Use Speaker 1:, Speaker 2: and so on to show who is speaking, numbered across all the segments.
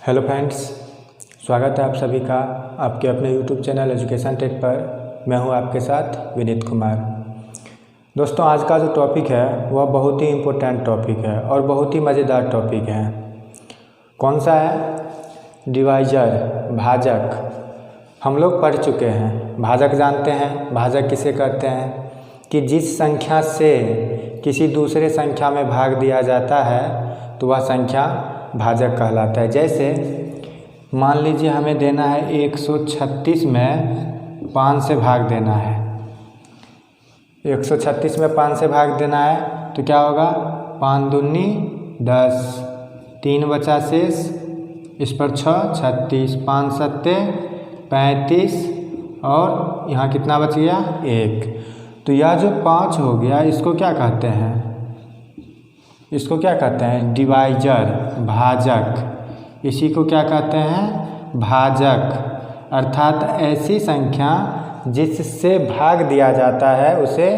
Speaker 1: Hello friends, स्वागत है आप सभी का आपके अपने यूट्यूब चैनल एजुकेशन टेक पर। मैं हूं आपके साथ विनीत कुमार। दोस्तों, आज का जो टॉपिक है वह बहुत ही इम्पोर्टेंट टॉपिक है और बहुत ही मज़ेदार टॉपिक है। कौन सा है? डिवाइजर, भाजक। हम लोग पढ़ चुके हैं, भाजक जानते हैं। भाजक किसे कहते हैं कि जिस संख्या से किसी दूसरे संख्या में भाग दिया जाता है तो वह संख्या भाजक कहलाता है। जैसे मान लीजिए हमें देना है 136 में 5 से भाग देना है। 136 में 5 से भाग देना है तो क्या होगा? 5 दूनी 10, 3 बचा शेष, इस पर 6, 36, 5 सत्ते 35 और यहाँ कितना बच गया? 1। तो यह जो 5 हो गया इसको क्या कहते हैं? इसको क्या कहते हैं? डिवाइजर, भाजक। इसी को क्या कहते हैं? भाजक। अर्थात ऐसी संख्या जिससे भाग दिया जाता है उसे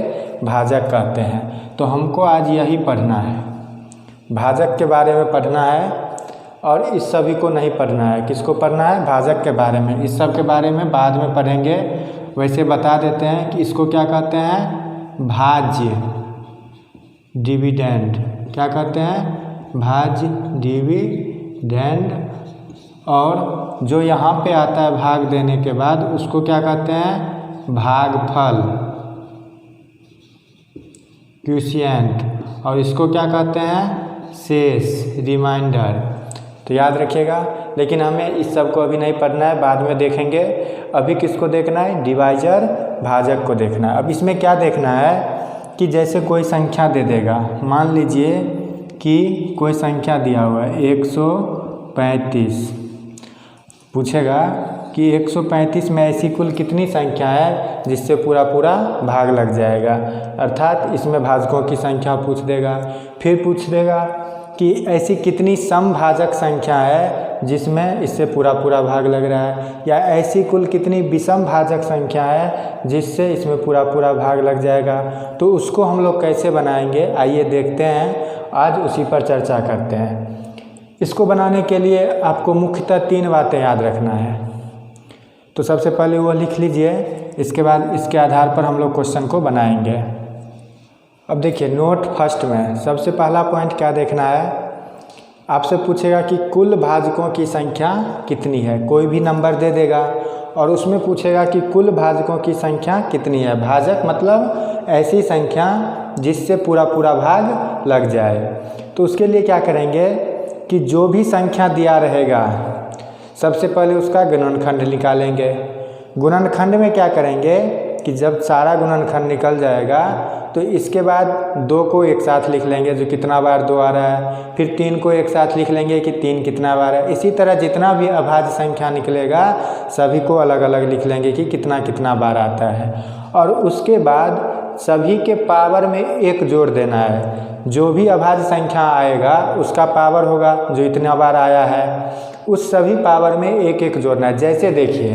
Speaker 1: भाजक कहते हैं। तो हमको आज यही पढ़ना है, भाजक के बारे में पढ़ना है और इस सभी को नहीं पढ़ना है। किसको पढ़ना है? भाजक के बारे में। इस सब के बारे में बाद में पढ़ेंगे। वैसे बता देते हैं कि इसको क्या कहते हैं? भाज्य, डिविडेंड। क्या कहते हैं? भाज्य, डिविडेंड। और जो यहाँ पे आता है भाग देने के बाद उसको क्या कहते हैं? भागफल, क्वोशिएंट। और इसको क्या कहते हैं? शेष, रिमाइंडर। तो याद रखिएगा। लेकिन हमें इस सब को अभी नहीं पढ़ना है, बाद में देखेंगे। अभी किसको देखना है? डिवाइजर, भाजक को देखना है। अब इसमें क्या देखना है कि जैसे कोई संख्या दे देगा। मान लीजिए कि कोई संख्या दिया हुआ है 135। पूछेगा कि 135 में ऐसी कुल कितनी संख्या है जिससे पूरा भाग लग जाएगा। अर्थात इसमें भाजकों की संख्या पूछ देगा। फिर पूछ देगा कि ऐसी कितनी समभाजक संख्या है जिसमें इससे पूरा भाग लग रहा है, या ऐसी कुल कितनी विषम भाजक संख्या है जिससे इसमें पूरा भाग लग जाएगा। तो उसको हम लोग कैसे बनाएंगे आइए देखते हैं। आज उसी पर चर्चा करते हैं। इसको बनाने के लिए आपको मुख्यतः 3 बातें याद रखना है। तो सबसे पहले वो लिख लीजिए, इसके बाद इसके आधार पर हम लोग क्वेश्चन को बनाएंगे। अब देखिए, नोट फर्स्ट में सबसे पहला पॉइंट क्या देखना है? आपसे पूछेगा कि कुल भाजकों की संख्या कितनी है। कोई भी नंबर दे देगा और उसमें पूछेगा कि कुल भाजकों की संख्या कितनी है। भाजक मतलब ऐसी संख्या जिससे पूरा भाग लग जाए। तो उसके लिए क्या करेंगे कि जो भी संख्या दिया रहेगा सबसे पहले उसका गुणनखंड निकालेंगे। गुणनखंड में क्या करेंगे कि जब सारा गुणनखंड निकल जाएगा तो इसके बाद 2 को एक साथ लिख लेंगे, जो कितना बार 2 आ रहा है। फिर 3 को एक साथ लिख लेंगे कि 3 कितना बार है। इसी तरह जितना भी अभाज्य संख्या निकलेगा सभी को अलग अलग लिख लेंगे कि कितना बार आता है। और उसके बाद सभी के पावर में 1 जोड़ देना है। जो भी अभाज्य संख्या आएगा उसका पावर होगा जो इतना बार आया है, उस सभी पावर में 1 जोड़ना है। जैसे देखिए,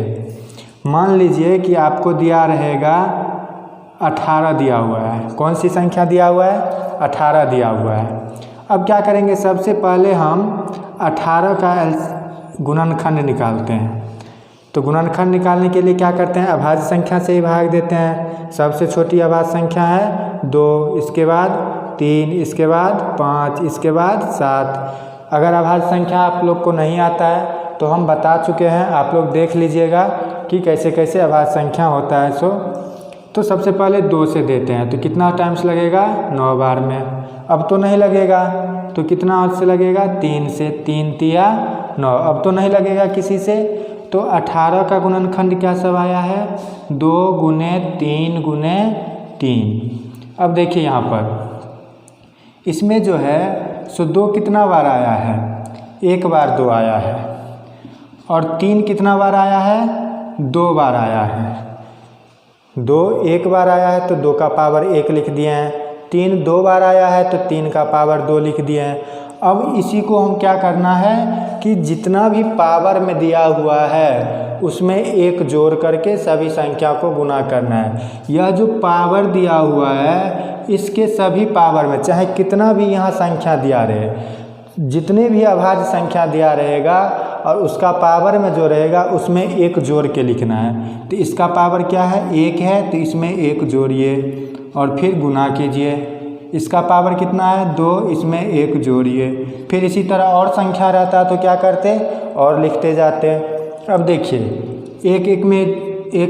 Speaker 1: मान लीजिए कि आपको दिया रहेगा 18 दिया हुआ है। कौन सी संख्या दिया हुआ है? 18 दिया हुआ है। अब क्या करेंगे? सबसे पहले हम 18 का गुणनखंड निकालते हैं। तो गुणनखंड निकालने के लिए क्या करते हैं? अभाज्य संख्या से ही भाग देते हैं। सबसे छोटी अभाज्य संख्या है 2, इसके बाद 3, इसके बाद 5, इसके बाद 7। अगर अभाज्य संख्या आप लोग को नहीं आता है तो हम बता चुके हैं, आप लोग देख लीजिएगा कि कैसे अभाज्य संख्या होता है। तो सबसे पहले 2 से देते हैं तो कितना टाइम्स लगेगा? 9 बार में। अब तो नहीं लगेगा तो कितना से लगेगा? 3 से। 3 तिया 9। अब तो नहीं लगेगा किसी से। तो 18 का गुणनखंड क्या सब आया है? 2 गुने 3 गुने 3। अब देखिए यहाँ पर इसमें जो है सो 2 कितना बार आया है? 1 बार 2 आया है। और 3 कितना बार आया है? 2 बार आया है। 2 1 बार आया है तो 2 का पावर 1 लिख दिए हैं। 3 2 बार आया है तो 3 का पावर 2 लिख दिए हैं। अब इसी को हम क्या करना है कि जितना भी पावर में दिया हुआ है उसमें 1 जोड़ करके सभी संख्या को गुना करना है। यह जो पावर दिया हुआ है इसके सभी पावर में, चाहे कितना भी यहाँ संख्या दिया रहे, जितने भी अभाज्य संख्या दिया रहेगा और उसका पावर में जो रहेगा उसमें 1 जोड़ के लिखना है। तो इसका पावर क्या है, 1 है, तो इसमें 1 जोड़िए और फिर गुना कीजिए। इसका पावर कितना है, 2, इसमें 1 जोड़िए। फिर इसी तरह और संख्या रहता तो क्या करते, और लिखते जाते। अब देखिए, एक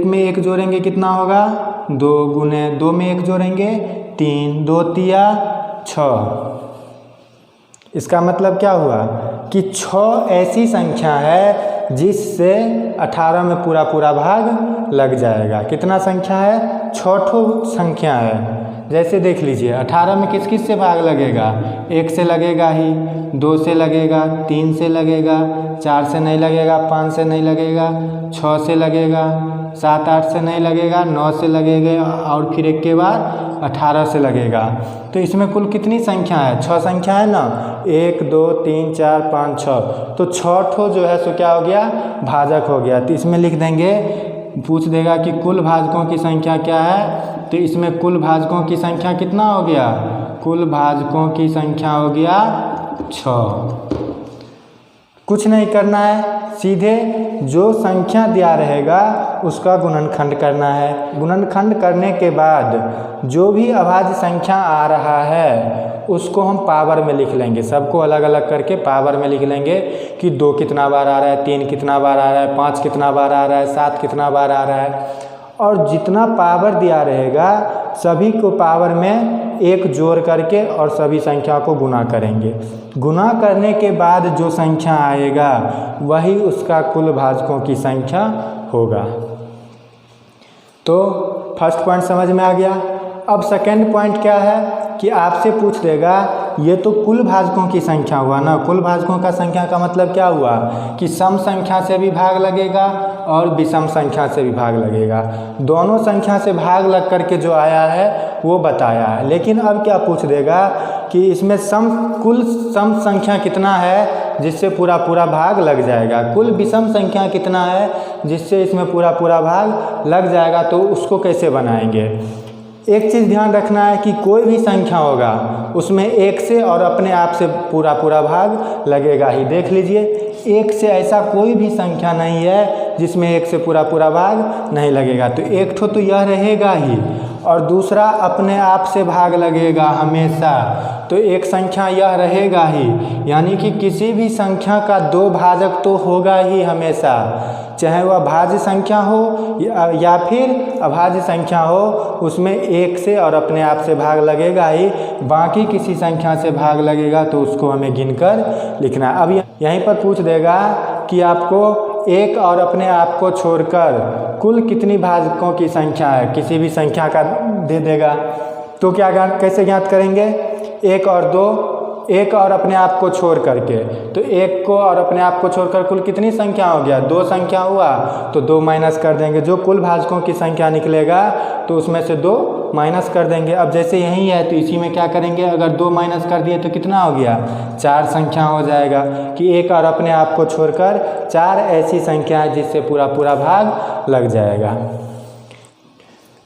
Speaker 1: में 1 जोड़ेंगे कितना होगा, 2 गुने 2 में 1 जोड़ेंगे 3, 2 तिया 6। इसका मतलब क्या हुआ कि 6 ऐसी संख्या है जिससे 18 में पूरा पूरा भाग लग जाएगा। कितना संख्या है, 6 संख्या है। जैसे देख लीजिए, 18 में किस किस से भाग लगेगा, 1 से लगेगा ही, 2 से लगेगा, 3 से लगेगा, 4 से नहीं लगेगा, 5 से नहीं लगेगा, 6 से लगेगा, 7, 8 से नहीं लगेगा, 9 से लगेगा और फिर एक के बाद 18 से लगेगा। तो इसमें कुल कितनी संख्या है, 6 संख्या है ना, 1, 2, 3, 4, 5, 6। तो 6 जो है सो क्या हो गया, भाजक हो गया। तो इसमें लिख देंगे, पूछ देगा कि कुल भाजकों की संख्या क्या है, तो इसमें कुल भाजकों की संख्या कितना हो गया, कुल भाजकों की संख्या हो गया 6। कुछ नहीं करना है, सीधे जो संख्या दिया रहेगा उसका गुणनखंड करना है। गुणनखंड करने के बाद जो भी अभाज्य संख्या आ रहा है उसको हम पावर में लिख लेंगे। सबको अलग अलग करके पावर में लिख लेंगे कि 2 कितना बार आ रहा है, 3 कितना बार आ रहा है, 5 कितना बार आ रहा है, 7 कितना बार आ रहा है। और जितना पावर दिया रहेगा सभी को पावर में 1 जोड़ करके और सभी संख्या को गुना करेंगे। गुना करने के बाद जो संख्या आएगा वही उसका कुल भाजकों की संख्या होगा। तो फर्स्ट पॉइंट समझ में आ गया। अब सेकंड पॉइंट क्या है कि आपसे पूछ देगा, ये तो कुल भाजकों की संख्या हुआ ना। कुल भाजकों का संख्या का मतलब क्या हुआ कि सम संख्या से भी भाग लगेगा और विषम संख्या से भी भाग लगेगा। दोनों संख्या से भाग लग करके जो आया है वो बताया है। लेकिन अब क्या पूछ देगा कि इसमें कुल सम संख्या कितना है जिससे पूरा पूरा भाग लग जाएगा, कुल विषम संख्या कितना है जिससे इसमें पूरा पूरा भाग लग जाएगा। तो उसको कैसे बनाएंगे। एक चीज़ ध्यान रखना है कि कोई भी संख्या होगा उसमें 1 से और अपने आप से पूरा पूरा भाग लगेगा ही। देख लीजिए, 1 से ऐसा कोई भी संख्या नहीं है जिसमें 1 से पूरा पूरा भाग नहीं लगेगा। तो एक ठो तो यह रहेगा ही और दूसरा अपने आप से भाग लगेगा हमेशा। तो एक संख्या यह रहेगा ही, यानी कि किसी भी संख्या का 2 भाजक तो होगा ही हमेशा, चाहे वह भाज्य संख्या हो या फिर अभाज्य संख्या हो, उसमें 1 से और अपने आप से भाग लगेगा ही। बाकी किसी संख्या से भाग लगेगा तो उसको हमें गिनकर लिखना है। अब यहीं पर पूछ देगा कि आपको 1 और अपने आप को छोड़कर कुल कितनी भाजकों की संख्या है, किसी भी संख्या का दे देगा। तो क्या कैसे ज्ञात करेंगे, 1 और 2, 1 और अपने आप को छोड़ करके। तो 1 को और अपने आप को छोड़कर कुल कितनी संख्या हो गया, 2 संख्या हुआ, तो 2 माइनस कर देंगे। जो कुल भाजकों की संख्या निकलेगा तो उसमें से 2 माइनस कर देंगे। अब जैसे यही है तो इसी में क्या करेंगे, अगर 2 माइनस कर दिए तो कितना हो गया, 4 संख्या हो जाएगा कि 1 और अपने आप को छोड़कर 4 ऐसी संख्या है जिससे पूरा पूरा भाग लग जाएगा।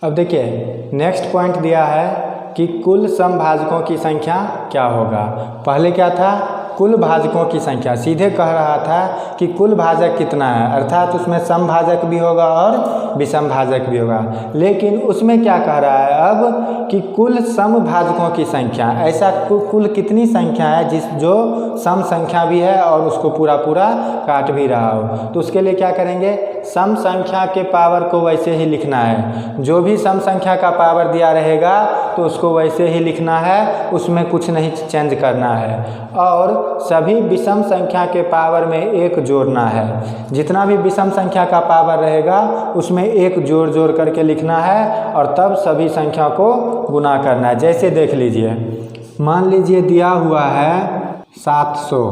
Speaker 1: अब देखिए, नेक्स्ट पॉइंट दिया है कि कुल समभाजकों की संख्या क्या होगा। पहले क्या था, कुल भाजकों की संख्या, सीधे कह रहा था कि कुल भाजक कितना है, अर्थात उसमें समभाजक भी होगा और विषम भाजक भी होगा। लेकिन उसमें क्या कह रहा है अब कि कुल समभाजकों की संख्या, ऐसा कुल कितनी संख्या है जो सम संख्या भी है और उसको पूरा पूरा काट भी रहा हो। तो उसके लिए क्या करेंगे, सम संख्या के पावर को वैसे ही लिखना है। जो भी सम संख्या का पावर दिया रहेगा तो उसको वैसे ही लिखना है, उसमें कुछ नहीं चेंज करना है। और सभी विषम संख्या के पावर में 1 जोड़ना है। जितना भी विषम संख्या का पावर रहेगा उसमें 1 जोड़ करके लिखना है और तब सभी संख्या को गुना करना है। जैसे देख लीजिए, मान लीजिए दिया हुआ है 700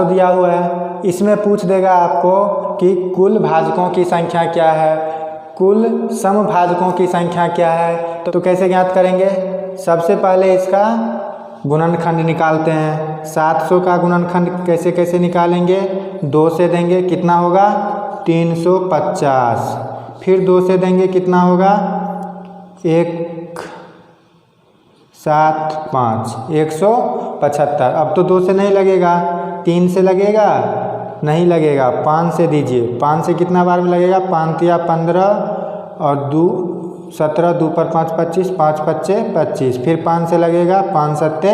Speaker 1: दिया हुआ है। इसमें पूछ देगा आपको कि कुल भाजकों की संख्या क्या है, कुल समभाजकों की संख्या क्या है। तो कैसे ज्ञात करेंगे, सबसे पहले इसका गुणनखंड निकालते हैं। 700 का गुणनखंड कैसे कैसे निकालेंगे, 2 से देंगे कितना होगा 350, फिर 2 से देंगे कितना होगा 1 7 5 175। अब तो 2 से नहीं लगेगा 3 से लगेगा? नहीं लगेगा। 5 से दीजिए। 5 से कितना बार में लगेगा? 5 तिया 15 और 2 17, 2 पर 5 25, 5 पच्चे 25। फिर 5 से लगेगा, 5 सत्ते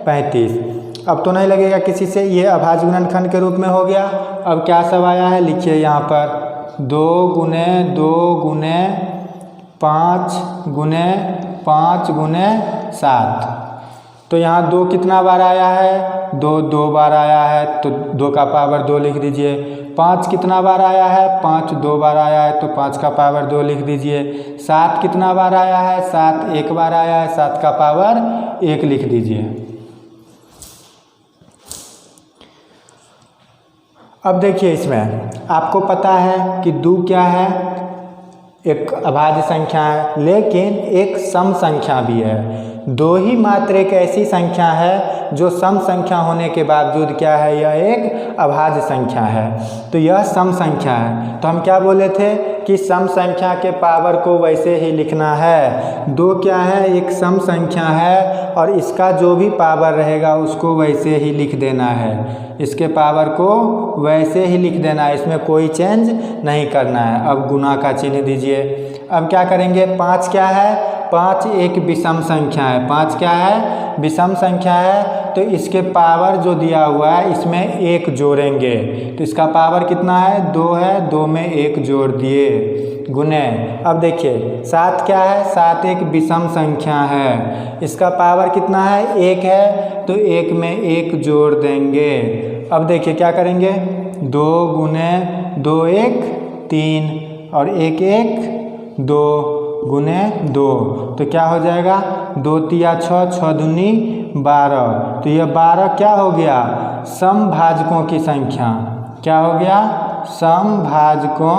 Speaker 1: 35। अब तो नहीं लगेगा किसी से, ये अभाज्य गुणनखंड के रूप में हो गया। अब क्या सब आया है लिखिए यहाँ पर, 2 गुने 2 गुने 5 गुने 5 गुने 7। तो यहाँ 2 कितना बार आया है? 2 2 बार आया है, तो 2 का पावर 2 लिख दीजिए। 5 कितना बार आया है? 5 2 बार आया है, तो 5 का पावर 2 लिख दीजिए। 7 कितना बार आया है? 7 1 बार आया है, 7 का पावर 1 लिख दीजिए। अब देखिए इसमें आपको पता है कि 2 क्या है? एक अभाज्य संख्या है, लेकिन एक सम संख्या भी है। 2 ही मात्र एक ऐसी संख्या है जो सम संख्या होने के बावजूद क्या है? यह एक अभाज्य संख्या है। तो यह सम संख्या है। तो हम क्या बोले थे कि सम संख्या के पावर को वैसे ही लिखना है। 2 क्या है? एक सम संख्या है और इसका जो भी पावर रहेगा उसको वैसे ही लिख देना है। इसके पावर को वैसे ही लिख देना है, इसमें कोई चेंज नहीं करना है। अब गुना का चिन्ह दीजिए। अब क्या करेंगे? 5 क्या है? 5 एक विषम संख्या है। 5 क्या है? विषम संख्या है। तो इसके पावर जो दिया हुआ है इसमें 1 जोड़ेंगे, तो इसका पावर कितना है? 2 है, 2 में 1 जोड़ दिए, गुने। अब देखिए 7 क्या है? 7 एक विषम संख्या है, इसका पावर कितना है? 1 है, तो 1 में 1 जोड़ देंगे। अब देखिए क्या करेंगे? 2 गुने 2 1 3 और 1 1 2 गुने 2, तो क्या हो जाएगा? 2 तिया 6, 6 दूनी 12। तो यह 12 क्या हो गया? समभाजकों की संख्या। क्या हो गया? समभाजकों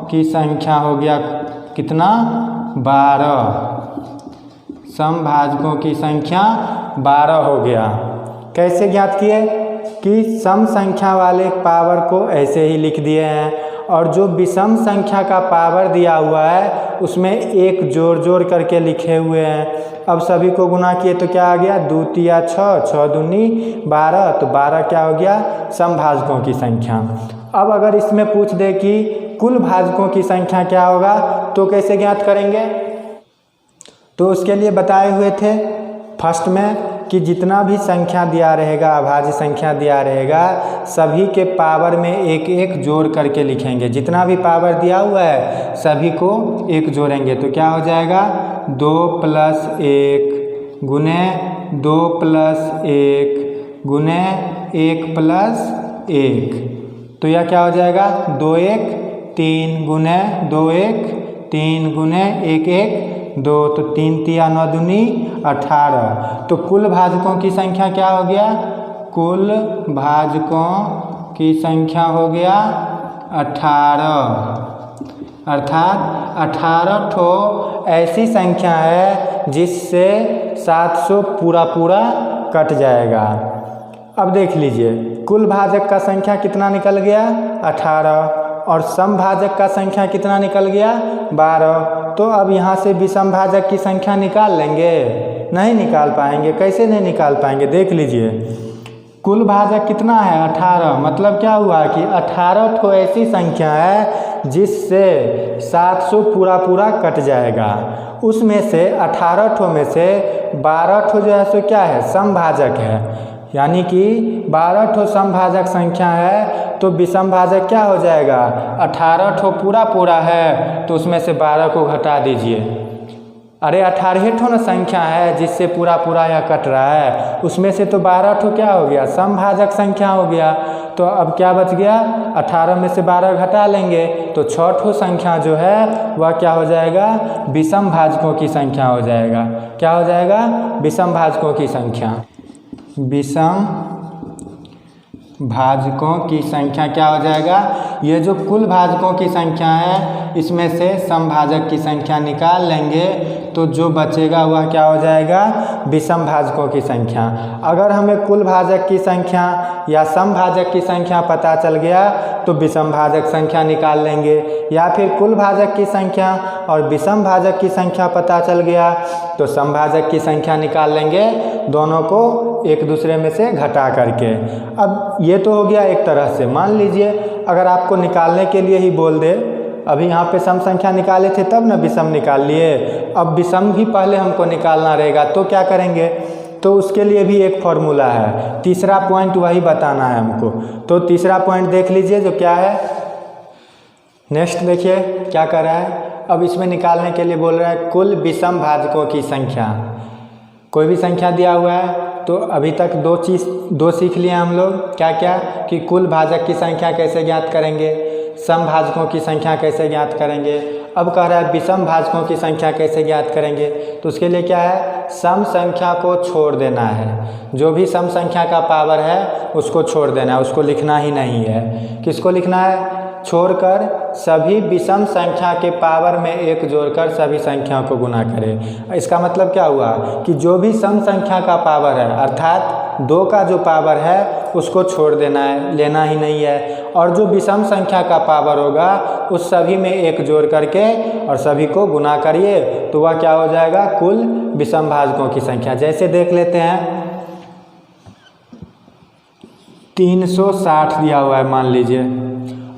Speaker 1: की संख्या हो गया। कितना? 12। समभाजकों की संख्या 12 हो गया। कैसे ज्ञात किए? कि सम संख्या वाले पावर को ऐसे ही लिख दिए हैं, और जो विषम संख्या का पावर दिया हुआ है उसमें 1 जोड़ जोड़ करके लिखे हुए हैं। अब सभी को गुना किए तो क्या आ गया? 2 तिया 6, 6 दूनी 12, तो 12 क्या हो गया? समभाजकों की संख्या। अब अगर इसमें पूछ दे कि कुल भाजकों की संख्या क्या होगा, तो कैसे ज्ञात करेंगे? तो उसके लिए बताए हुए थे फर्स्ट में कि जितना भी संख्या दिया रहेगा, अभाज्य संख्या दिया रहेगा, सभी के पावर में 1 1 जोड़ करके लिखेंगे। जितना भी पावर दिया हुआ है सभी को 1 जोड़ेंगे, तो क्या हो जाएगा? 2 + 1 गुने 2 + 1 गुने 1 + 1, तो यह क्या हो जाएगा? 2 1 3 गुने 2 1 3 गुने 1 1 2, तो 3 तिया 9 दूनी 18। तो कुल भाजकों की संख्या क्या हो गया? कुल भाजकों की संख्या हो गया 18। अर्थात 18 ठो ऐसी संख्या है जिससे 700 पूरा कट जाएगा। अब देख लीजिए कुल भाजक का संख्या कितना निकल गया? 18, और सम भाजक का संख्या कितना निकल गया? 12। तो अब यहाँ से विषम भाजक की संख्या निकाल लेंगे? नहीं निकाल पाएंगे। कैसे नहीं निकाल पाएंगे? देख लीजिए कुल भाजक कितना है? 18। मतलब क्या हुआ कि 18 ठो ऐसी संख्या है जिससे 700 पूरा कट जाएगा। उसमें से 18 ठो में से 12 ठो जो है सो क्या है? समभाजक है। यानी कि 12 ठो समभाजक संख्या है, तो विषम भाजक क्या हो जाएगा? 18 ठो पूरा है, तो उसमें से 12 को घटा दीजिए। अरे 18 ठो ना संख्या है जिससे पूरा यह कट रहा है, उसमें से तो 12 ठो क्या हो गया? समभाजक संख्या हो गया। तो अब क्या बच गया? 18 में से 12 घटा लेंगे, तो 6 ठो संख्या जो है वह क्या हो जाएगा? विषम भाजकों की संख्या हो जाएगा। क्या हो जाएगा? विषम भाजकों की संख्या। विषम भाजकों की संख्या क्या हो जाएगा? ये जो कुल भाजकों की संख्या है इसमें से समभाजक की संख्या निकाल लेंगे, तो जो बचेगा वह क्या हो जाएगा, विषम भाजकों की संख्या। अगर हमें कुल भाजक की संख्या या सम भाजक की संख्या पता चल गया तो विषम भाजक संख्या निकाल लेंगे, या फिर कुल भाजक की संख्या और विषम भाजक की संख्या पता चल गया तो सम भाजक की संख्या निकाल लेंगे, दोनों को एक दूसरे में से घटा करके। अब ये तो हो गया एक तरह से। मान लीजिए अगर आपको निकालने के लिए ही बोल दे, अभी यहाँ पे सम संख्या निकाले थे तब ना विषम निकाल लिए, अब विषम भी पहले हमको निकालना रहेगा, तो क्या करेंगे, तो उसके लिए भी एक फॉर्मूला है। तीसरा पॉइंट वही बताना है हमको। तो तीसरा पॉइंट देख लीजिए जो क्या है। नेक्स्ट देखिए क्या कर रहा है, अब इसमें निकालने के लिए बोल रहा है कुल विषम भाजकों की संख्या। कोई भी संख्या दिया हुआ है तो अभी तक दो सीख लिए हम लोग, क्या क्या, कि कुल भाजक की संख्या कैसे ज्ञात करेंगे, सम भाजकों की संख्या कैसे ज्ञात करेंगे। अब कह रहा है विषम भाजकों की संख्या कैसे ज्ञात करेंगे, तो उसके लिए क्या है, सम संख्या को छोड़ देना है। जो भी सम संख्या का पावर है उसको छोड़ देना है, उसको लिखना ही नहीं है। किसको लिखना है, छोड़कर सभी विषम संख्या के पावर में एक जोड़कर सभी संख्याओं को गुना करें। इसका मतलब क्या हुआ कि जो भी सम संख्या का पावर है अर्थात 2 का जो पावर है उसको छोड़ देना है, लेना ही नहीं है, और जो विषम संख्या का पावर होगा उस सभी में एक जोड़ करके और सभी को गुना करिए तो वह क्या हो जाएगा, कुल विषम भाजकों की संख्या। जैसे देख लेते हैं 360 दिया हुआ है मान लीजिए।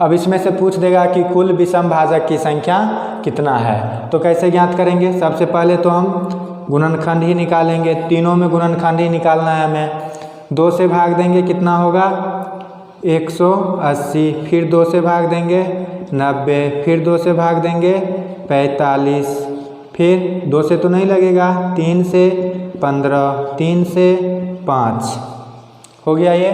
Speaker 1: अब इसमें से पूछ देगा कि कुल विषम भाजक की संख्या कितना है, तो कैसे ज्ञात करेंगे। सबसे पहले तो हम गुणनखंड ही निकालेंगे, तीनों में गुणनखंड ही निकालना है हमें। 2 से भाग देंगे कितना होगा, 180, फिर 2 से भाग देंगे 90, फिर 2 से भाग देंगे 45, फिर 2 से तो नहीं लगेगा, 3 से 15, 3 से 5 हो गया ये।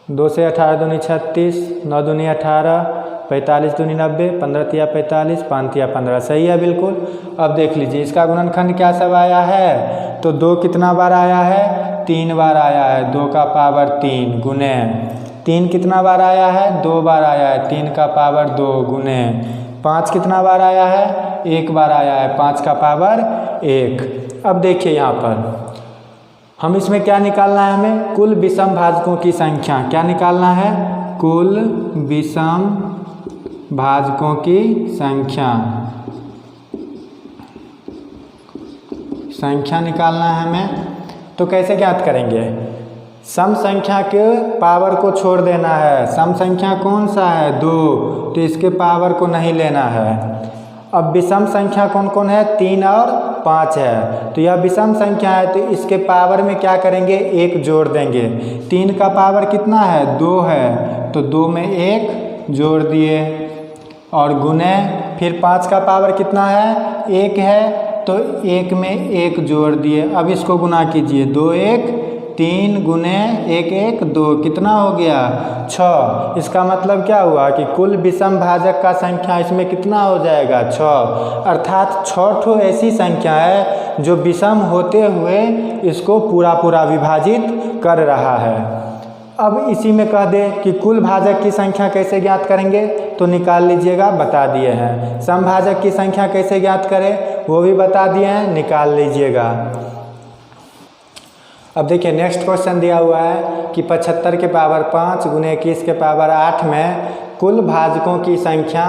Speaker 1: 2 से 18 दूनी 36, 9 दूनी 18, 45 दूनी 90, 15 तिया 45, 5 तिया 15, सही है बिल्कुल। अब देख लीजिए इसका गुणनखंड क्या सब आया है, तो 2 कितना बार आया है, 3 बार आया है, 2 का पावर 3 गुने 3 कितना बार आया है, 2 बार आया है, 3 का पावर 2 गुने 5 कितना बार आया है, 1 बार आया है, 5 का पावर 1। अब देखिए यहाँ पर हम इसमें क्या निकालना है, हमें कुल विषम भाजकों की संख्या। क्या निकालना है, कुल विषम भाजकों की संख्या निकालना है हमें। तो कैसे ज्ञात करेंगे, सम संख्या के पावर को छोड़ देना है। सम संख्या कौन सा है, 2, तो इसके पावर को नहीं लेना है। अब विषम संख्या कौन कौन है, 3 और 5 है, तो यह विषम संख्या है तो इसके पावर में क्या करेंगे, 1 जोड़ देंगे। 3 का पावर कितना है, 2 है, तो 2 में 1 जोड़ दिए और गुने, फिर 5 का पावर कितना है, 1 है, तो 1 में 1 जोड़ दिए। अब इसको गुना कीजिए, 2 1 3 गुने 1 1 2 कितना हो गया, 6। इसका मतलब क्या हुआ कि कुल विषम भाजक का संख्या इसमें कितना हो जाएगा, 6। अर्थात 6 ठो ऐसी संख्या है जो विषम होते हुए इसको पूरा पूरा विभाजित कर रहा है। अब इसी में कह दे कि कुल भाजक की संख्या कैसे ज्ञात करेंगे, तो निकाल लीजिएगा, बता दिए हैं। सम भाजक की संख्या कैसे ज्ञात करें वो भी बता दिए हैं, निकाल लीजिएगा। अब देखिए नेक्स्ट क्वेश्चन दिया हुआ है कि 75 के पावर 5 गुने 21 के पावर 8 में कुल भाजकों की संख्या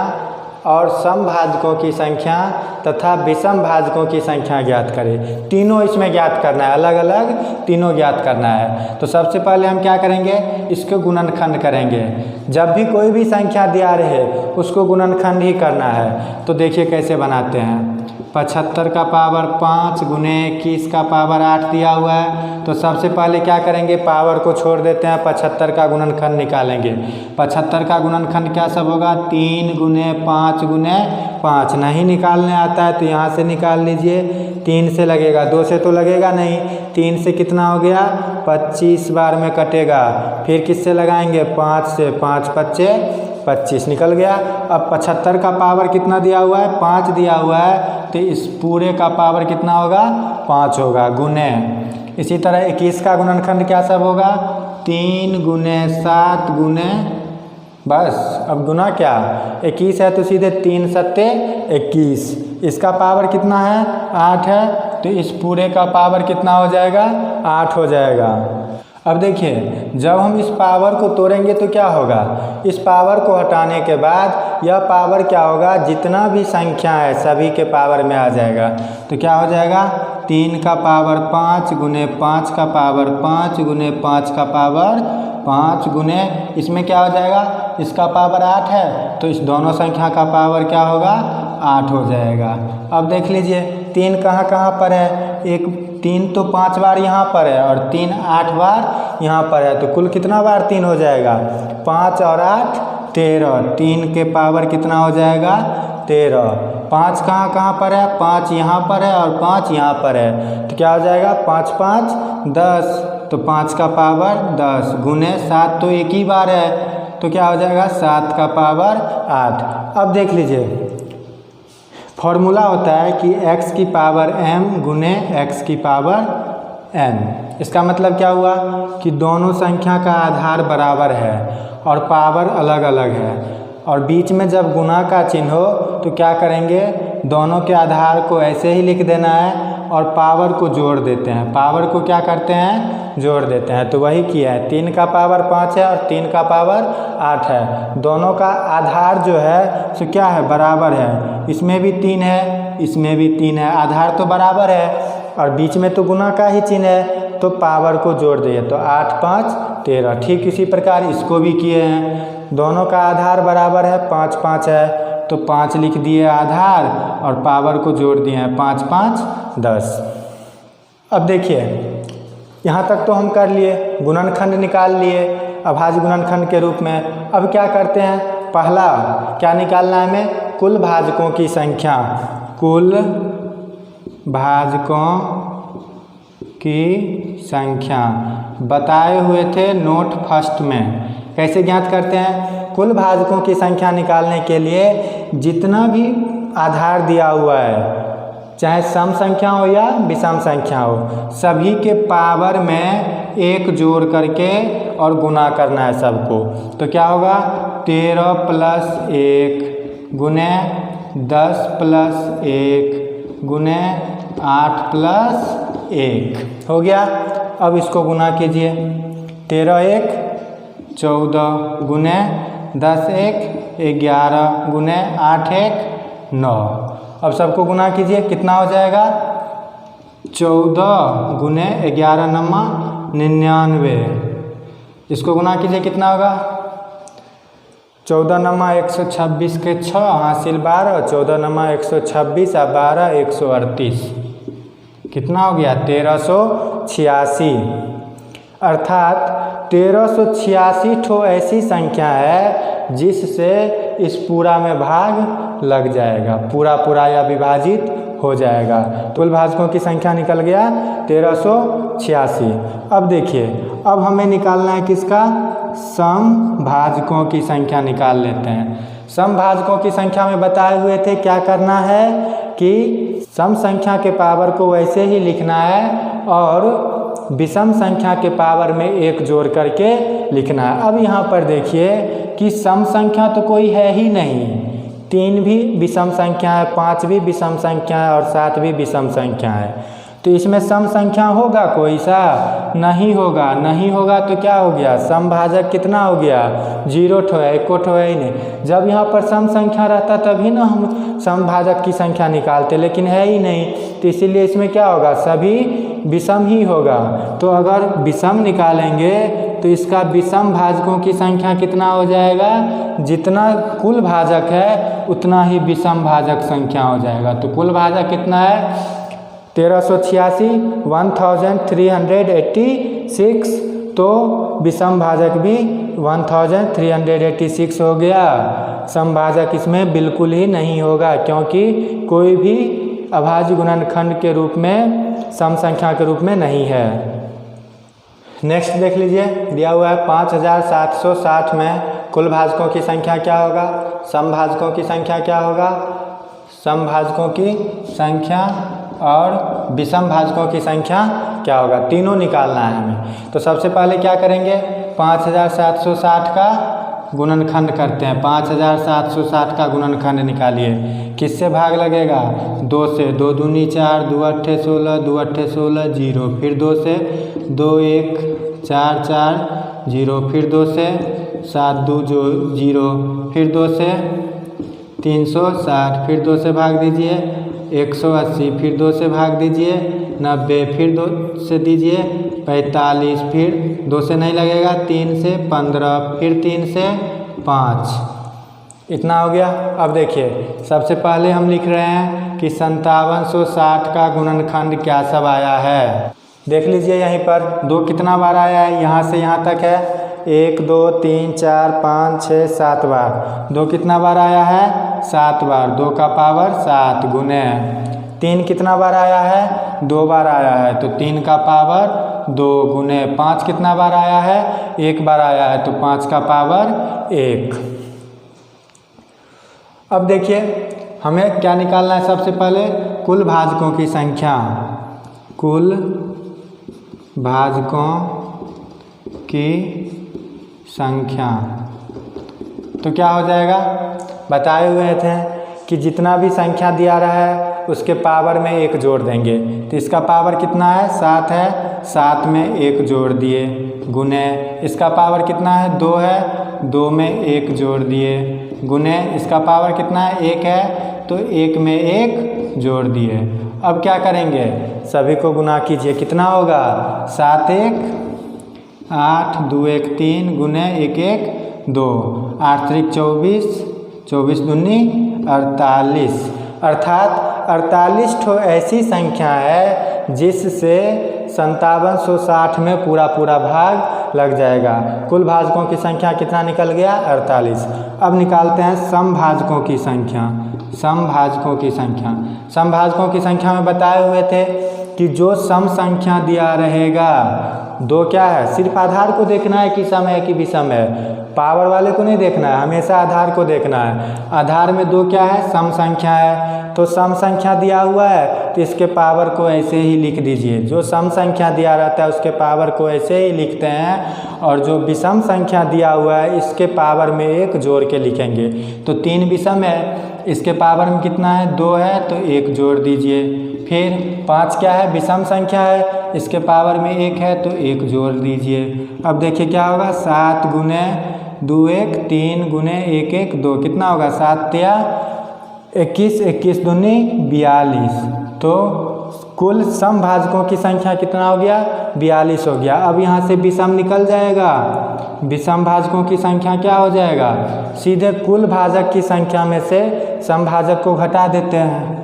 Speaker 1: और सम भाजकों की संख्या तथा विषम भाजकों की संख्या ज्ञात करें। तीनों इसमें ज्ञात करना है, अलग अलग तीनों ज्ञात करना है। तो सबसे पहले हम क्या करेंगे, इसको गुणनखंड करेंगे। जब भी कोई भी संख्या दिया रहे उसको गुणनखंड ही करना है। तो देखिए कैसे बनाते हैं, 75 का पावर 5 गुने 21 का पावर 8 दिया हुआ है, तो सबसे पहले क्या करेंगे, पावर को छोड़ देते हैं, 75 का गुणनखंड निकालेंगे। 75 का गुणनखंड क्या सब होगा, 3 गुने 5 गुने 5। नहीं निकालने आता है तो यहाँ से निकाल लीजिए, 3 से लगेगा, 2 से तो लगेगा नहीं, 3 से कितना हो गया, 25 बार में कटेगा। फिर किससे लगाएंगे, 5 से, 5 5 25 निकल गया। अब 75 का पावर कितना दिया हुआ है, 5 दिया हुआ है, तो इस पूरे का पावर कितना होगा, 5 होगा गुने। इसी तरह 21 का गुणनखंड क्या सब होगा, 3 गुने 7 गुने बस। अब गुना क्या, 21 है तो सीधे 3 सत्ते 21, इसका पावर कितना है 8 है, तो इस पूरे का पावर कितना हो जाएगा 8 हो जाएगा। अब देखिए जब हम इस पावर को तोड़ेंगे तो क्या होगा, इस पावर को हटाने के बाद यह पावर क्या होगा, जितना भी संख्या है सभी के पावर में आ जाएगा। तो क्या हो जाएगा 3 का पावर 5 गुने 5 का पावर 5 गुने 5 का पावर 5 गुने इसमें क्या हो जाएगा, इसका पावर 8 है तो इस दोनों संख्या का पावर क्या होगा 8 हो जाएगा। अब देख लीजिए 3 कहाँ कहाँ पर है, एक 3 तो 5 बार यहाँ पर है और 3 8 बार यहाँ पर है, तो कुल कितना बार 3 हो जाएगा, 5 और 8 13, 3 के पावर कितना हो जाएगा 13। 5 कहाँ कहाँ पर है, 5 यहाँ पर है और 5 यहाँ पर है, तो क्या हो जाएगा 5 5 10, तो 5 का पावर 10 गुने 7 तो एक ही बार है, तो क्या हो जाएगा 7 का पावर 8। अब देख लीजिए फॉर्मूला होता है कि x की पावर m गुने x की पावर n। इसका मतलब क्या हुआ कि दोनों संख्या का आधार बराबर है और पावर अलग अलग है, और बीच में जब गुना का चिन्ह हो तो क्या करेंगे, दोनों के आधार को ऐसे ही लिख देना है और पावर को जोड़ देते हैं, पावर को क्या करते हैं जोड़ देते हैं। तो वही किया है, 3 का पावर 5 है और 3 का पावर 8 है, दोनों का आधार जो है सो क्या है बराबर है, इसमें भी 3 है इसमें भी 3 है, आधार तो बराबर है और बीच में तो गुना का ही चिन्ह है, तो पावर को जोड़ दिए तो 8 5 13। ठीक इसी प्रकार इसको भी किए हैं, दोनों का आधार बराबर है 5 5 है, तो 5 लिख दिए आधार और पावर को जोड़ दिए हैं 5 5 10। अब देखिए यहाँ तक तो हम कर लिए, गुणनखंड निकाल लिए अभाज्य गुणनखंड के रूप में। अब क्या करते हैं, पहला क्या निकालना है हमें, कुल भाजकों की संख्या, कुल भाजकों की संख्या बताए हुए थे नोट फर्स्ट में। कैसे ज्ञात करते हैं, कुल भाजकों की संख्या निकालने के लिए जितना भी आधार दिया हुआ है, चाहे सम संख्या हो या विषम संख्या हो, सभी के पावर में 1 जोड़ करके और गुना करना है सबको। तो क्या होगा 13 प्लस 1 गुने 10 प्लस 1 गुने 8 प्लस 1 हो गया। अब इसको गुना कीजिए, 13 1 14 गुने 10 1 11 गुने 8 1 9। अब सबको गुना कीजिए, कितना हो जाएगा 14 गुने 11 नमा 99। इसको गुना कीजिए कितना होगा, 14 नमा 126 के 6 हासिल 12, 14 नमा 126 और 12 138, कितना हो गया 1386। अर्थात 1386 ठो ऐसी संख्या है जिससे इस पूरा में भाग लग जाएगा, पूरा पूरा या विभाजित हो जाएगा। कुल भाजकों की संख्या निकल गया 1386। अब देखिए अब हमें निकालना है किसका, सम भाजकों की संख्या निकाल लेते हैं। सम भाजकों की संख्या में बताए हुए थे क्या करना है कि सम संख्या के पावर को वैसे ही लिखना है और विषम संख्या के पावर में 1 जोड़ करके लिखना है। अब यहाँ पर देखिए कि सम संख्या तो कोई है ही नहीं, 3 भी विषम संख्या है, 5 भी विषम संख्या है और 7 भी विषम संख्या है। तो इसमें सम संख्या होगा कोई सा, नहीं होगा, नहीं होगा तो क्या हो गया, समभाजक कितना हो गया 0 ठो है, 1 ठो है ही नहीं। जब यहाँ पर सम संख्या रहता तभी ना हम समभाजक की संख्या निकालते, लेकिन है ही नहीं, तो इसीलिए इसमें क्या होगा सभी विषम ही होगा। तो अगर विषम निकालेंगे तो इसका विषम भाजकों की संख्या कितना हो जाएगा, जितना कुल भाजक है उतना ही विषम भाजक संख्या हो जाएगा। तो कुल भाजक कितना है 1386 1386, तो विषम भाजक भी 1386 हो गया। समभाजक इसमें बिल्कुल ही नहीं होगा क्योंकि कोई भी अभाज्य गुणनखंड के रूप में सम संख्या के रूप में नहीं है। नेक्स्ट देख लीजिए, दिया हुआ है 5760 में कुल भाजकों की संख्या क्या होगा, समभाजकों की संख्या क्या होगा, समभाजकों की संख्या और विषम भाजकों की संख्या क्या होगा, तीनों निकालना है हमें। तो सबसे पहले क्या करेंगे 5760 का गुणनखंड करते हैं। 5760 का गुणनखंड निकालिए। किससे भाग लगेगा? 2 से। 2 दूनी 4, 2 अट्ठे 16, 2 अट्ठे 16, 0। फिर 2 से, 2 1 4 4 0। फिर 2 से 7 2 0। फिर 2 से 360। फिर 2 से भाग दीजिए 180। फिर 2 से भाग दीजिए 90। फिर 2 से दीजिए 45। फिर 2 से नहीं लगेगा, 3 से 15। फिर 3 से 5। इतना हो गया। अब देखिए सबसे पहले हम लिख रहे हैं कि 5760 का गुणनखंड क्या सब आया है। देख लीजिए यहीं पर 2 कितना बार आया है, यहाँ से यहाँ तक है 1 2 3 4 5 6 7 बार। 2 कितना बार आया है? 7 बार। 2 का पावर 7 गुने 3 कितना बार आया है? 2 बार आया है, तो 3 का पावर 2 गुने 5 कितना बार आया है? 1 बार आया है, तो 5 का पावर 1। अब देखिए हमें क्या निकालना है? सबसे पहले कुल भाजकों की संख्या। कुल भाजकों की संख्या तो क्या हो जाएगा? बताए हुए थे कि जितना भी संख्या दिया रहा है उसके पावर में 1 जोड़ देंगे। तो इसका पावर कितना है? 7 है, 7 में 1 जोड़ दिए गुने इसका पावर कितना है? 2 है, 2 में 1 जोड़ दिए गुने इसका पावर कितना है? 1 है, तो 1 में 1 जोड़ दिए। अब क्या करेंगे? सभी को गुना कीजिए। कितना होगा? 7 1 8 2 1 3 गुने 1 1 2 8 3 24 24 दूनी 48। अर्थात 48 ठो ऐसी संख्या है जिससे 5760 में पूरा भाग लग जाएगा। कुल भाजकों की संख्या कितना निकल गया? 48। अब निकालते हैं समभाजकों की संख्या। समभाजकों की संख्या, समभाजकों की संख्या में बताए हुए थे कि जो सम संख्या दिया रहेगा, 2 क्या है? सिर्फ आधार को देखना है कि सम है कि विषम है, पावर वाले को नहीं देखना है, हमेशा आधार को देखना है। आधार में 2 क्या है? सम संख्या है। तो सम संख्या दिया हुआ है तो इसके पावर को ऐसे ही लिख दीजिए। जो सम संख्या दिया रहता है उसके पावर को ऐसे ही लिखते हैं, और जो विषम संख्या दिया हुआ है इसके पावर में 1 जोड़ के लिखेंगे। तो 3 विषम है, इसके पावर में कितना है? 2 है, तो 1 जोड़ दीजिए। फिर 5 क्या है? विषम संख्या है, इसके पावर में 1 है, तो 1 जोड़ दीजिए। अब देखिए क्या होगा? 7 गुने 2 1 3 गुने 1 1 2 कितना होगा? 7 या 21 21 दूनी 42। तो कुल समभाजकों की संख्या कितना हो गया? 42 हो गया। अब यहाँ से विषम निकल जाएगा, विषम भाजकों की संख्या क्या हो जाएगा? सीधे कुल भाजक की संख्या में से समभाजक को घटा देते हैं।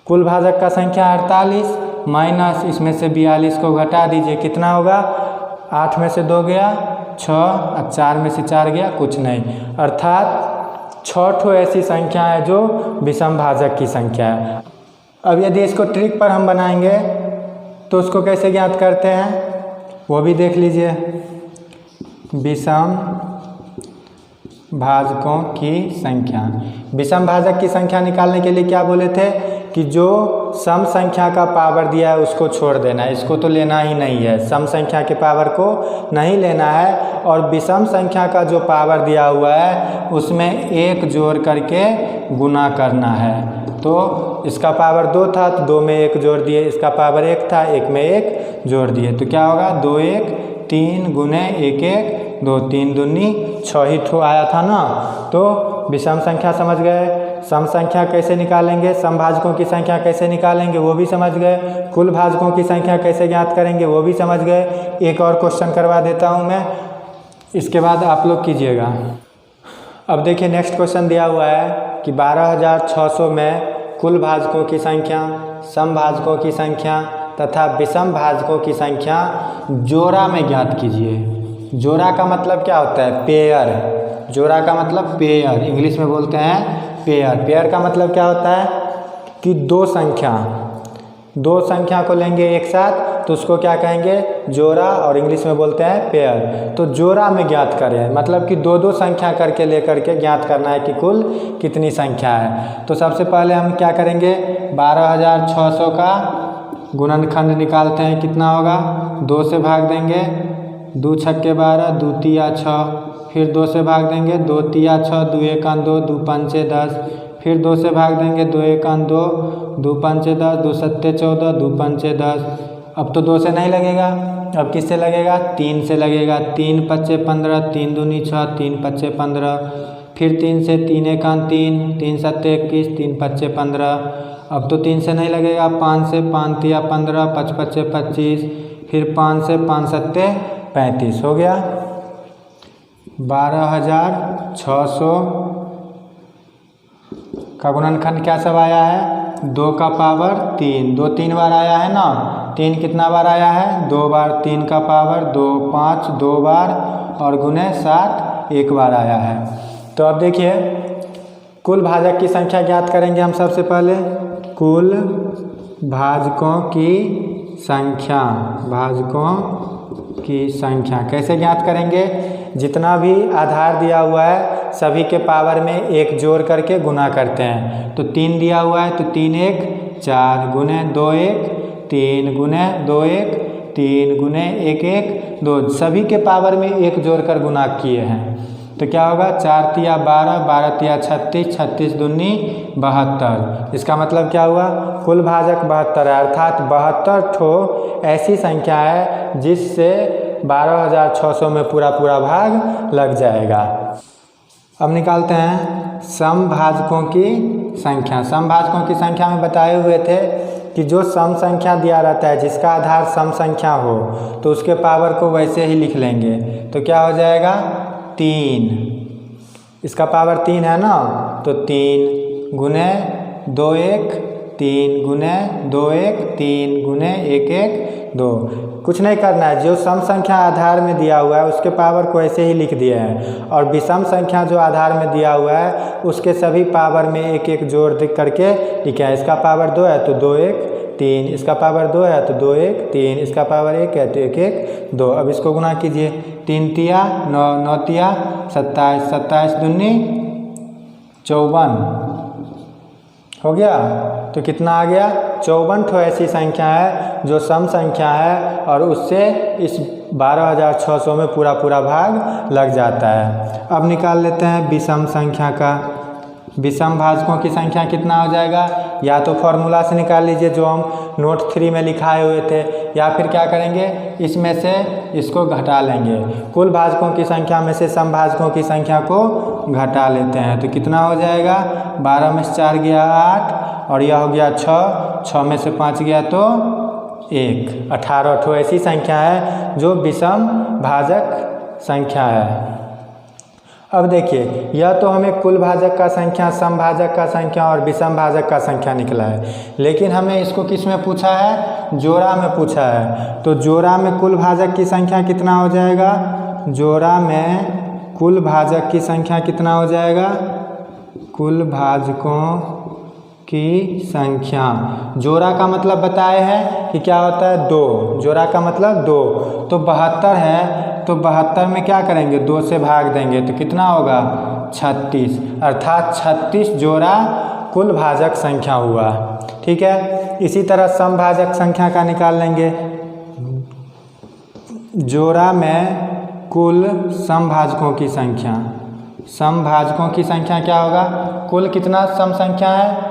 Speaker 1: कुल भाजक का संख्या 48 माइनस इसमें से 42 को घटा दीजिए। कितना होगा? 8 में से 2 गया 6 और 4 में से 4 गया कुछ नहीं। अर्थात 6 ठो ऐसी संख्या है जो विषम भाजक की संख्या है। अब यदि इसको ट्रिक पर हम बनाएंगे तो उसको कैसे ज्ञात करते हैं वो भी देख लीजिए। विषम भाजकों की संख्या, विषम भाजक की संख्या निकालने के लिए क्या बोले थे कि जो सम संख्या का पावर दिया है उसको छोड़ देना है, इसको तो लेना ही नहीं है, सम संख्या के पावर को नहीं लेना है। और विषम संख्या का जो पावर दिया हुआ है उसमें 1 जोड़ करके गुना करना है। तो इसका पावर 2 था तो 2 में 1 जोड़ दिए, इसका पावर 1 था 1 में 1 जोड़ दिए। तो क्या होगा? 2 1 3 गुने 1 1 2 3 दूनी 6 ही ठो आया था ना। तो विषम संख्या समझ गए। सम संख्या कैसे निकालेंगे, समभाजकों की संख्या कैसे निकालेंगे वो भी समझ गए। कुल भाजकों की संख्या कैसे ज्ञात करेंगे वो भी समझ गए। एक और क्वेश्चन करवा देता हूँ मैं, इसके बाद आप लोग कीजिएगा। अब देखिए नेक्स्ट क्वेश्चन दिया हुआ है कि 12600 में कुल भाजकों की संख्या, समभाजकों की संख्या तथा विषम भाजकों की संख्या जोड़ा में ज्ञात कीजिए। जोड़ा का मतलब क्या होता है? पेयर। जोड़ा का मतलब पेयर, इंग्लिश में बोलते हैं पेयर। पेयर का मतलब क्या होता है कि दो संख्या को लेंगे एक साथ तो उसको क्या कहेंगे? जोड़ा, और इंग्लिश में बोलते हैं पेयर। तो जोड़ा में ज्ञात करें मतलब कि 2 संख्या करके लेकर के ज्ञात करना है कि कुल कितनी संख्या है। तो सबसे पहले हम क्या करेंगे? 12600 का गुणनखंड निकालते हैं। कितना होगा? 2 से भाग देंगे, 2 छक्के 12, 2 तिया 6, फिर 2 से भाग देंगे, 2 तिया 6, 2 एकान 2, 2 पंचे 10, फिर 2 से भाग देंगे, 2 एकान 2, 2 पंचे 10, 2 सत्ते 14, 2 पंचे 10। अब तो 2 से नहीं लगेगा, अब किससे लगेगा? 3 से लगेगा। 3 पच्चे 15, 3 दूनी 6, 3 पच्चे 15, फिर 3 से 3 एकान 3, 3 सत्ते 21, 3 पच्चे 15। अब तो 3 से नहीं लगेगा। 5 से 5 तिया 15, 5 पच्चे 25, फिर 5 से 5 सत्ते 35, हो गया 12,600 का गुणनखंड क्या सब आया है? 2 का पावर 3, 2 3 बार आया है ना, 3 कितना बार आया है? 2 बार। 3 का पावर 2, 5 2 बार, और गुने 7 1 बार आया है। तो अब देखिए कुल भाजक की संख्या ज्ञात करेंगे हम सबसे पहले। कुल भाजकों की संख्या, भाजकों की संख्या कैसे ज्ञात करेंगे? जितना भी आधार दिया हुआ है सभी के पावर में 1 जोड़ करके गुना करते हैं। तो 3 दिया हुआ है तो 3 1 4, गुने 2 1 3, गुने 2 1 3, गुने 1 1 2, सभी के पावर में 1 जोड़कर गुना किए हैं। तो क्या होगा? 4 तिया 12, 12 तिया 36, 36 दूनी 72। इसका मतलब क्या हुआ? कुल भाजक 72 है, अर्थात 72 ठो ऐसी संख्या है जिससे 12,600 में पूरा भाग लग जाएगा। अब निकालते हैं समभाजकों की संख्या। समभाजकों की संख्या में बताए हुए थे कि जो सम संख्या दिया रहता है जिसका आधार सम संख्या हो तो उसके पावर को वैसे ही लिख लेंगे। तो क्या हो जाएगा? 3, इसका पावर 3 है ना, तो 3 गुने 2 1 3, गुने 2 1 3, गुने 1 1 2। कुछ नहीं करना है, जो सम संख्या आधार में दिया हुआ है उसके पावर को ऐसे ही लिख दिए हैं, और विषम संख्या जो आधार में दिया हुआ है उसके सभी पावर में 1 1 जोड़ करके लिखे हैं। इसका पावर 2 है तो 2 1 3, इसका पावर 2 है तो 2 1 3, इसका पावर 1 है तो 1 1 2। अब इसको गुना कीजिए, 3 तिया 9, 9 तिया 27, 27 दूनी 54, हो गया। तो कितना आ गया? 54 ठो ऐसी संख्या है जो सम संख्या है और उससे इस 12,600 में पूरा भाग लग जाता है। अब निकाल लेते हैं विषम संख्या का। विषम भाजकों की संख्या कितना हो जाएगा? या तो फॉर्मूला से निकाल लीजिए जो हम नोट 3 में लिखाए हुए थे, या फिर क्या करेंगे इसमें से इसको घटा लेंगे। कुल भाजकों की संख्या में से सम भाजकों की संख्या को घटा लेते हैं। तो कितना हो जाएगा? 12 में से 4 गया 8, और यह हो गया 6, 6 में से 5 गया तो 1। 18 ठो ऐसी संख्या है जो विषम भाजक संख्या है। अब देखिए यह तो हमें कुल भाजक का संख्या, सम भाजक का संख्या और विषम भाजक का संख्या निकला है, लेकिन हमें इसको किस में पूछा है? जोड़ा में पूछा है। तो जोड़ा में कुल भाजक की संख्या कितना हो जाएगा? जोड़ा में कुल भाजक की संख्या कितना हो जाएगा? कुल भाजकों की संख्या, जोड़ा का मतलब बताए हैं कि क्या होता है? 2। जोड़ा का मतलब 2, तो 72 है तो 72 में क्या करेंगे? 2 से भाग देंगे तो कितना होगा? 36, अर्थात 36 जोड़ा कुल भाजक संख्या हुआ। ठीक है, इसी तरह सम भाजक संख्या का निकाल लेंगे। जोड़ा में कुल सम भाजकों की संख्या, सम भाजकों की संख्या क्या होगा? कुल कितना सम संख्या है?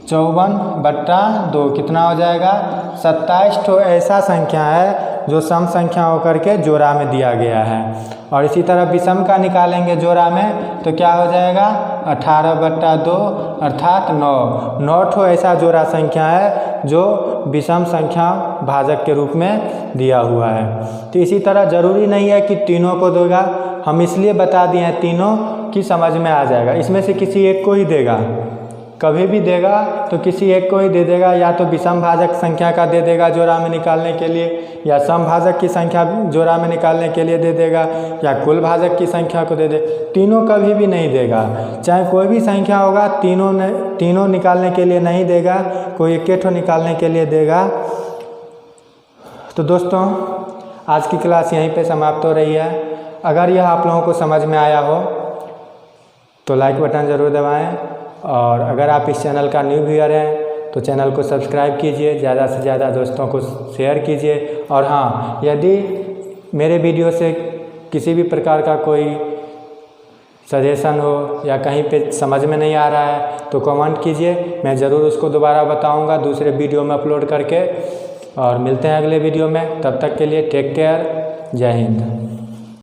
Speaker 1: 54/2, कितना हो जाएगा? 27 ठो ऐसा संख्या है जो सम संख्या होकर के जोड़ा में दिया गया है। और इसी तरह विषम का निकालेंगे जोड़ा में तो क्या हो जाएगा? 18/2 अर्थात 9। 9 ठो ऐसा जोड़ा संख्या है जो विषम संख्या भाजक के रूप में दिया हुआ है। तो इसी तरह ज़रूरी नहीं है कि तीनों को देगा, हम इसलिए बता दिए हैं तीनों की समझ में आ जाएगा। इसमें से किसी एक को ही देगा, कभी भी देगा तो किसी एक को ही दे देगा, या तो विषम भाजक संख्या का दे देगा जोड़ा में निकालने के लिए, या सम भाजक की संख्या जोड़ा में निकालने के लिए दे देगा, या कुल भाजक की संख्या को दे दे। तीनों कभी भी नहीं देगा, चाहे कोई भी संख्या होगा तीनों निकालने के लिए नहीं देगा, कोई एक ठो निकालने के लिए देगा। तो दोस्तों आज की क्लास यहीं पे समाप्त हो रही है। अगर यह आप लोगों को समझ में आया हो तो लाइक बटन ज़रूर दबाएँ, और अगर आप इस चैनल का न्यू व्यूअर हैं तो चैनल को सब्सक्राइब कीजिए, ज़्यादा से ज़्यादा दोस्तों को शेयर कीजिए। और हाँ, यदि मेरे वीडियो से किसी भी प्रकार का कोई सजेशन हो या कहीं पे समझ में नहीं आ रहा है तो कमेंट कीजिए, मैं ज़रूर उसको दोबारा बताऊंगा दूसरे वीडियो में अपलोड करके। और मिलते हैं अगले वीडियो में, तब तक के लिए टेक केयर, जय हिंद।